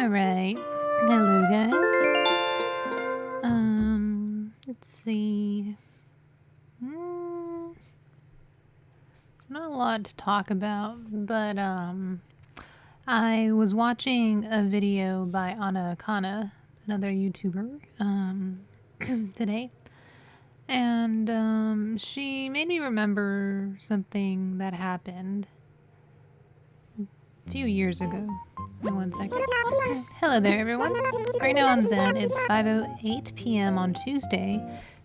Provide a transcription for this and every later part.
Alright. Hello, guys. Let's see. Not a lot to talk about, but, I was watching a video by Anna Kana, another YouTuber, today. And, she made me remember something that happened a few years ago. One second. Hello there, everyone. Right now on Zen, it's 5:08 p.m. on Tuesday,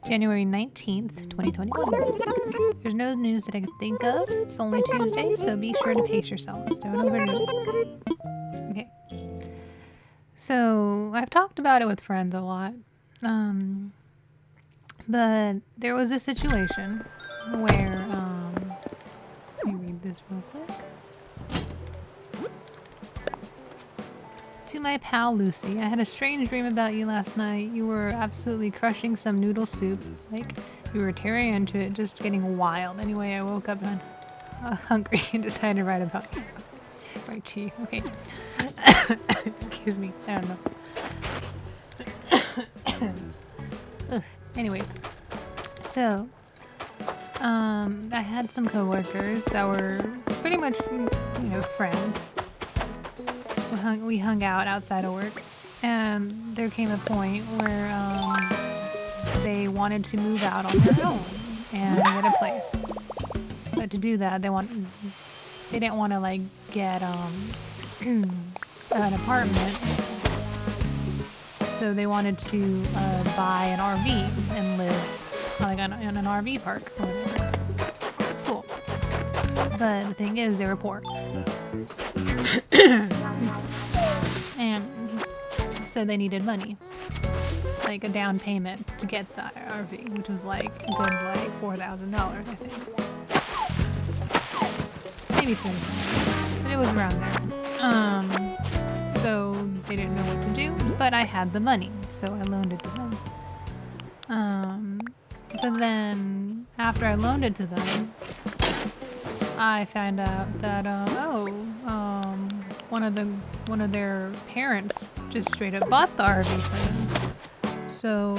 January 19th, 2021. There's no news that I can think of. It's only Tuesday, so be sure to pace yourselves. Don't overdo it. Okay. So, I've talked about it with friends a lot. But there was a situation where, let me read this real quick. To my pal Lucy, I had a strange dream about you last night. You were absolutely crushing some noodle soup. Like, you were tearing into it, just getting wild. Anyway, I woke up hungry and decided to write about you. Write to you. Okay. Excuse me. I don't know. Anyways. So, I had some coworkers that were pretty much, friends. We hung out outside of work, and there came a point where they wanted to move out on their own and get a place. But to do that, they didn't want to like get an apartment, so they wanted to buy an RV and live like in an RV park or whatever. Cool. But the thing is, they were poor. And so they needed money, like a down payment to get the RV, which was like a good like $4,000, I think, maybe $4,000, but it was around there. So they didn't know what to do, but I had the money, so I loaned it to them. But then after I loaned it to them, I found out that one of their parents just straight up bought the RV for them. So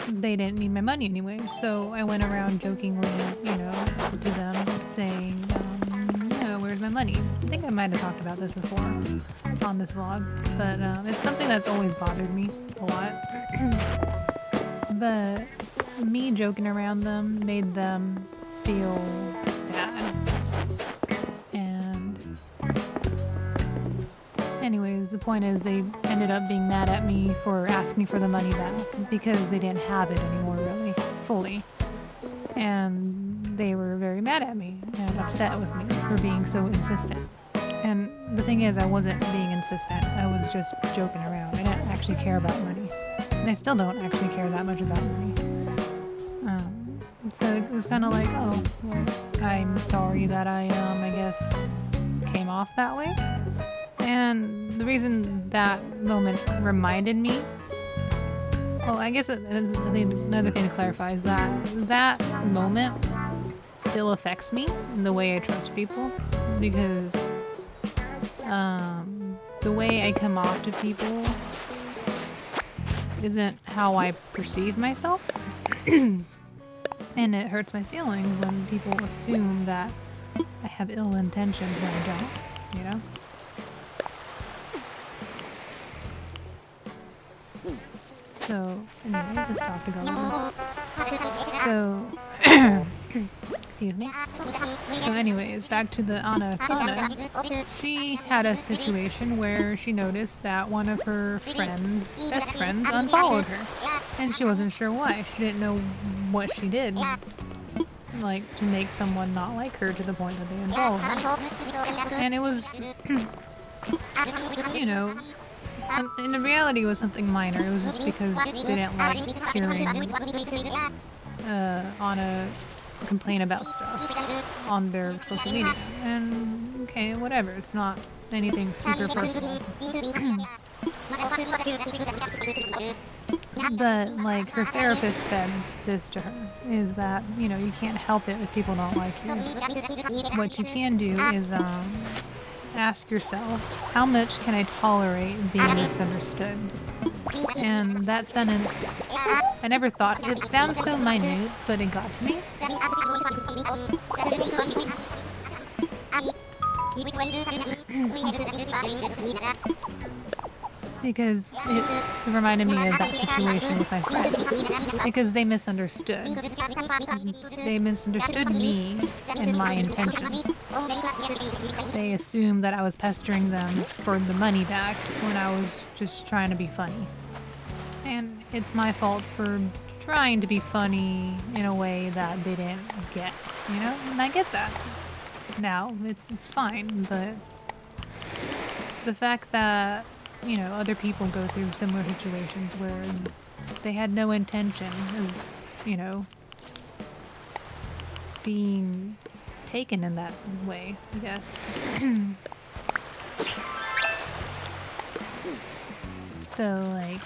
they didn't need my money anyway. So I went around jokingly, to them saying, where's my money? I think I might have talked about this before on this vlog, but it's something that's always bothered me a lot. But me joking around them made them feel bad. And anyways, the point is they ended up being mad at me for asking for the money back because they didn't have it anymore really fully. And they were very mad at me and upset with me for being so insistent. And the thing is, I wasn't being insistent. I was just joking around. I didn't actually care about money. And I still don't actually care that much about money. So it was kind of like, oh, well, I'm sorry that I guess came off that way. And the reason that moment reminded me, well, I guess another thing to clarify is that moment still affects me in the way I trust people, because the way I come off to people isn't how I perceive myself. And it hurts my feelings when people assume that I have ill intentions when I don't, So, anyway, let's talk to go. So, excuse me. So anyways, back to the Anna Kana. She had a situation where she noticed that one of her best friends, unfollowed her. And she wasn't sure why. She didn't know what she did, like, to make someone not like her to the point that they unfollowed her. And it was, in the reality it was something minor. It was just because they didn't like hearing Anna complain about stuff on their social media. And okay, whatever. It's not anything super personal. But like her therapist said this to her, is that, you can't help it if people don't like you. What you can do is ask yourself, how much can I tolerate being misunderstood? And that sentence, I never thought, it sounds so minute, but it got to me. Because it reminded me of that situation with my friend. Because they misunderstood. They misunderstood me and my intentions. They assumed that I was pestering them for the money back when I was just trying to be funny. And it's my fault for trying to be funny in a way that they didn't get, you know? And I get that. Now, it's fine, but the fact that, you know, other people go through similar situations where they had no intention of, you know, being taken in that way, I guess. So, like,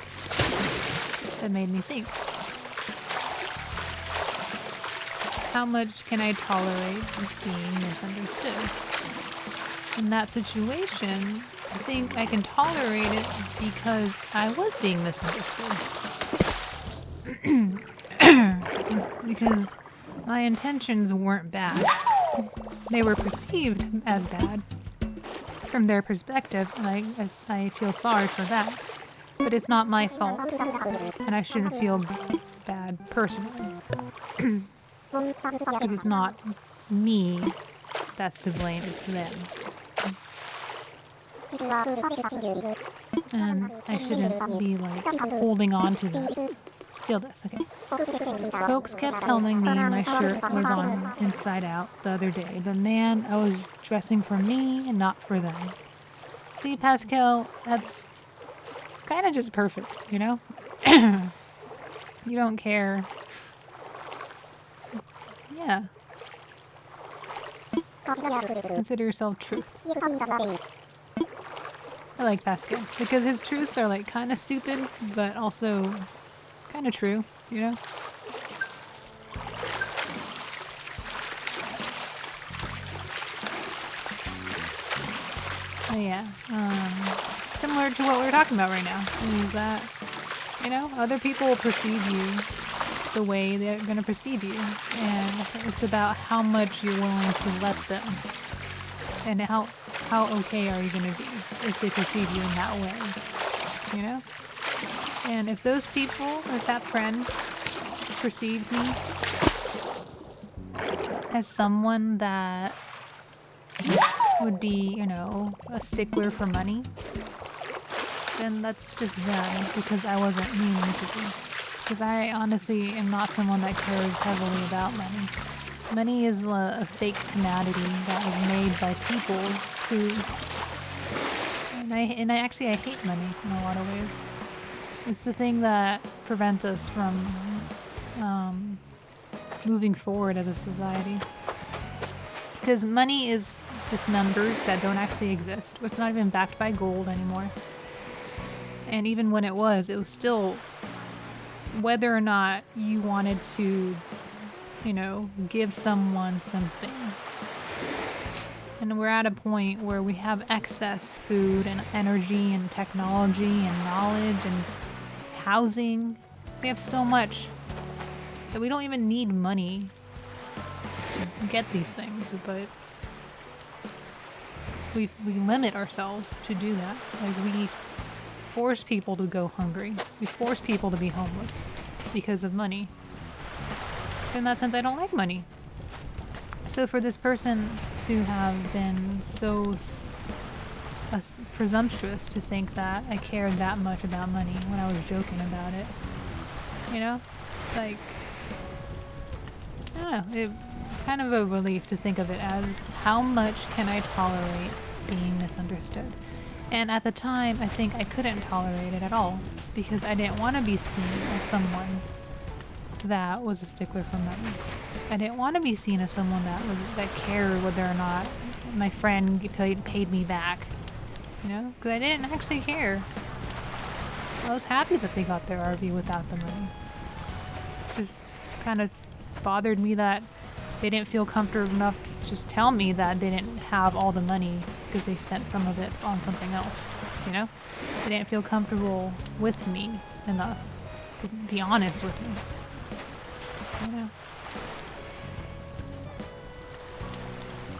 that made me think. How much can I tolerate being misunderstood? In that situation, I think I can tolerate it because I was being misunderstood. Because my intentions weren't bad. They were perceived as bad from their perspective, and I feel sorry for that. But it's not my fault, and I shouldn't feel bad personally. Because it's not me that's to blame, it's them. And I shouldn't be like holding on to that. Feel this, okay. Folks kept telling me my shirt was on inside out the other day, but man, I was dressing for me and not for them. See, Pascal, that's kind of just perfect, you know? You don't care. Yeah. Consider yourself truth. I like Pascal because his truths are like kind of stupid, but also kind of true, you know? Oh, yeah. Similar to what we're talking about right now is that, you know, other people will perceive you the way they're going to perceive you, and it's about how much you're willing to let them, and how okay are you going to be if they perceive you in that way, you know? And if those people, if that friend perceived me as someone that would be, you know, a stickler for money, then that's just them, because I wasn't meaning to be. Because I honestly am not someone that cares heavily about money. Money is a fake commodity that was made by people who... And I actually hate money in a lot of ways. It's the thing that prevents us from moving forward as a society. Because money is just numbers that don't actually exist. It's not even backed by gold anymore. And even when it was still... whether or not you wanted to, you know, give someone something. And we're at a point where we have excess food and energy and technology and knowledge and housing. We have so much that we don't even need money to get these things, but we limit ourselves to do that. Like, we force people to go hungry. We force people to be homeless because of money. So in that sense, I don't like money. So for this person to have been so presumptuous to think that I cared that much about money when I was joking about it, you know? Like, I don't know, it kind of a relief to think of it as how much can I tolerate being misunderstood. And at the time, I think I couldn't tolerate it at all because I didn't want to be seen as someone that was a stickler for money. I didn't want to be seen as someone that cared whether or not my friend paid me back, you know? Because I didn't actually care. I was happy that they got their RV without the money. It just kind of bothered me that they didn't feel comfortable enough to just tell me that they didn't have all the money because they spent some of it on something else, you know? They didn't feel comfortable with me enough to be honest with me, you know?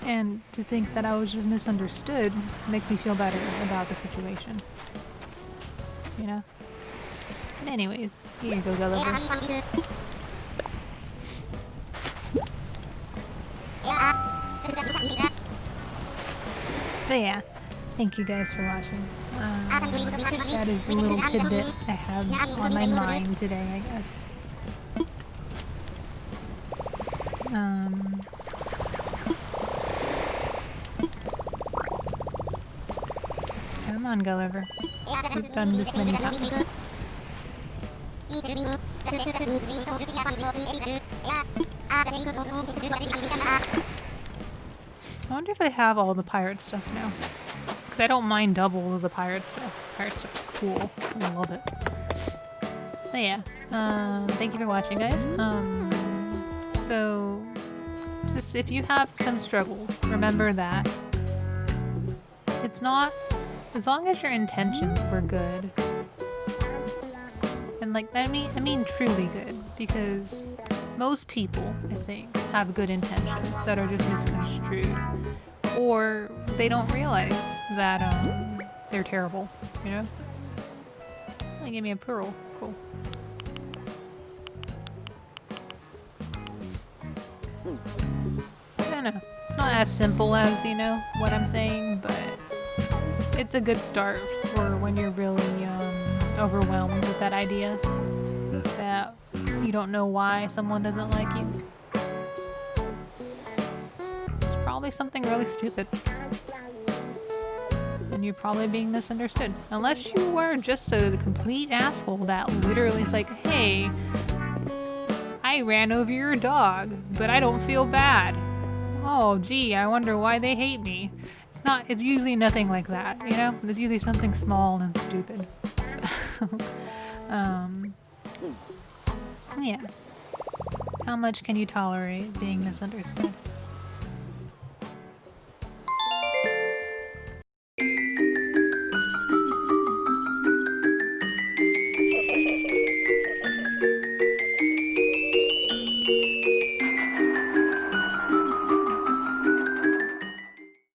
And to think that I was just misunderstood makes me feel better about the situation, you know? But anyways, here you go, Gulliver. But yeah, thank you guys for watching. That is the little tidbit I have on my mind today, I guess. Come on, Gulliver. We've done this many times. I wonder if I have all the pirate stuff now. Because I don't mind double of the pirate stuff. Pirate stuff's cool. I love it. But yeah. Thank you for watching, guys. So, just if you have some struggles, remember that it's not, as long as your intentions were good. And like, I mean truly good. Because most people, I think, have good intentions that are just misconstrued. Or they don't realize that they're terrible, you know? They gave me a pearl. Cool. I don't know. It's not as simple as, you know, what I'm saying, but it's a good start for when you're really overwhelmed with that idea that you don't know why someone doesn't like you. It's probably something really stupid. And you're probably being misunderstood. Unless you were just a complete asshole that literally is like, hey, I ran over your dog, but I don't feel bad. Oh, gee, I wonder why they hate me. It's usually nothing like that, you know? It's usually something small and stupid. Yeah. How much can you tolerate being misunderstood?